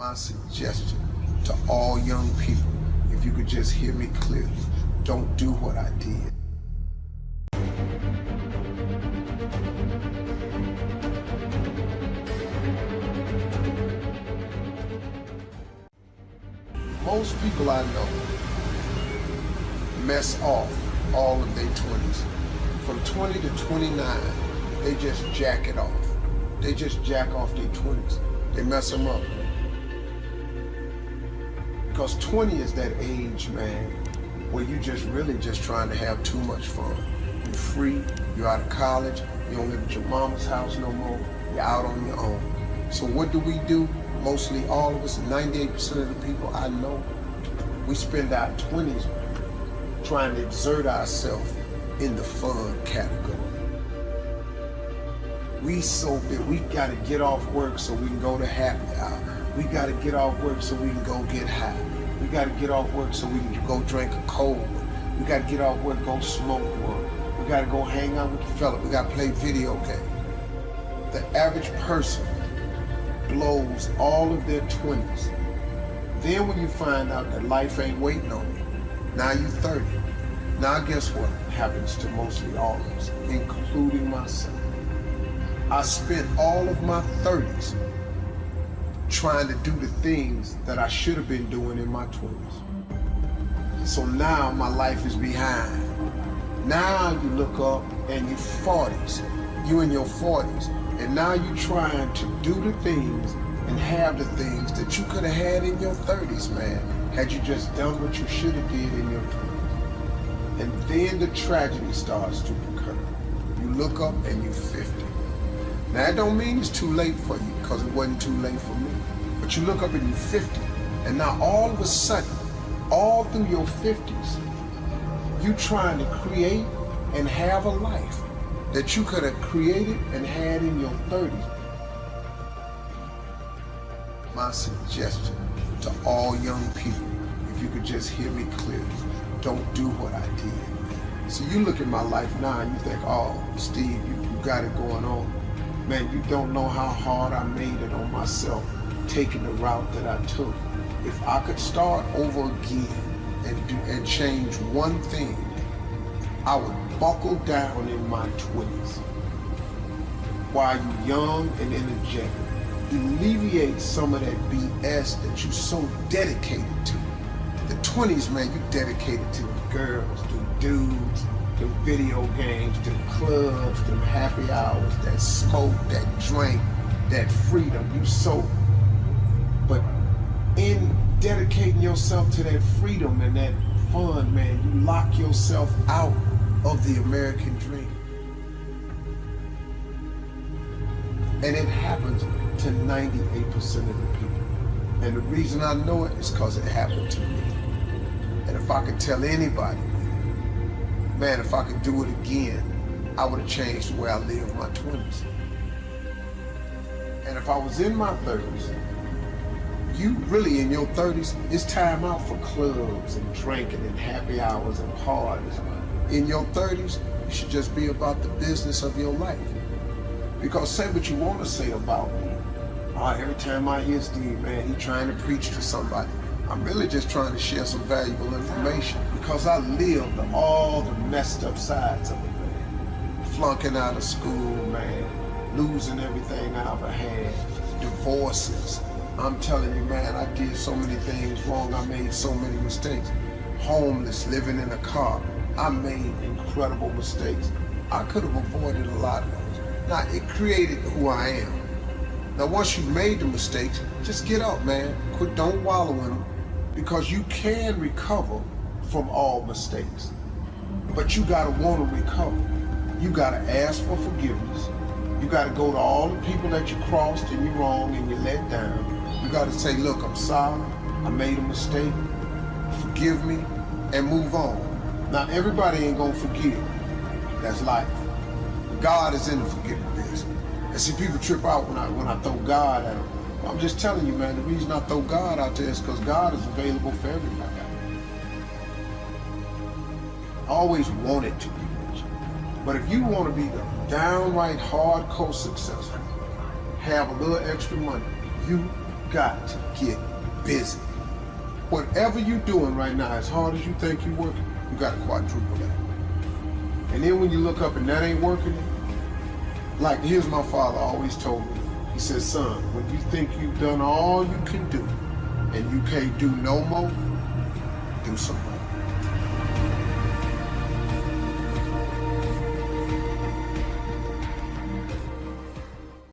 My suggestion to all young people, if you could just hear me clearly, don't do what I did. Most people I know mess off all of their 20s. From 20 to 29, they just jack it off. They just jack off their 20s. They mess them up. Because 20 is that age, man, where you just really just trying to have too much fun. You're free, you're out of college, you don't live at your mama's house no more, you're out on your own. So what do? Mostly all of us, 98% of the people I know, we spend our 20s trying to exert ourselves in the fun category. We gotta get off work so we can go to happy hour. We gotta get off work so we can go get high. We gotta get off work so we can go drink a cold one. We gotta get off work, go smoke one. We gotta go hang out with the fella. We gotta play video games. The average person blows all of their 20s. Then when you find out that life ain't waiting on you, now you're 30. Now guess what happens to mostly all of us, including myself? I spent all of my 30s trying to do the things that I should have been doing in my 20s. So now my life is behind. Now you look up and you're 40s. You in your 40s. And now you're trying to do the things and have the things that you could have had in your 30s, man, had you just done what you should have did in your 20s. And then the tragedy starts to occur. You look up and you're 50. Now that don't mean it's too late for you, because it wasn't too late for me. But you look up and you're 50, and now all of a sudden, all through your 50s, you trying to create and have a life that you could have created and had in your 30s. My suggestion to all young people, if you could just hear me clearly, don't do what I did. So you look at my life now and you think, oh, Steve, you got it going on. Man, you don't know how hard I made it on myself, taking the route that I took. If I could start over again and change one thing, I would buckle down in my 20s while you're young and energetic. Alleviate some of that BS that you're so dedicated to. The 20s, man, you dedicated to the girls, the dudes, the video games, the clubs, the happy hours, that smoke, that drink, that freedom. You so, but in dedicating yourself to that freedom and that fun, man, you lock yourself out of the American dream. And it happens to 98% of the people. And the reason I know it is because it happened to me. And if I could tell anybody, man, if I could do it again, I would have changed the way I lived my 20s. And if I was in my 30s, you really in your 30s, it's time out for clubs and drinking and happy hours and parties. In your 30s, you should just be about the business of your life. Because say what you want to say about me. Every time I hear Steve, man, he trying to preach to somebody. I'm really just trying to share some valuable information because I lived all the messed up sides of it, man. Flunking out of school, man. Losing everything I ever had. Divorces. I'm telling you, man, I did so many things wrong. I made so many mistakes. Homeless, living in a car. I made incredible mistakes. I could have avoided a lot of those. Now, it created who I am. Now, once you've made the mistakes, just get up, man. Don't wallow in them, because you can recover from all mistakes. But you gotta want to recover. You gotta ask for forgiveness. You gotta go to all the people that you crossed and you wronged and you let down. You gotta say, look, I'm sorry. I made a mistake. Forgive me and move on. Now, everybody ain't gonna forgive. That's life. God is in the forgiving business. And see, people trip out when I throw God at them. I'm just telling you, man, the reason I throw God out there is because God is available for everybody. I always wanted to be rich. But if you want to be the downright hardcore successful, have a little extra money, you got to get busy. Whatever you're doing right now, as hard as you think you're working, you got to quadruple that. And then when you look up and that ain't working, like here's my father always told me, he said, son, when you think you've done all you can do and you can't do no more, do some more.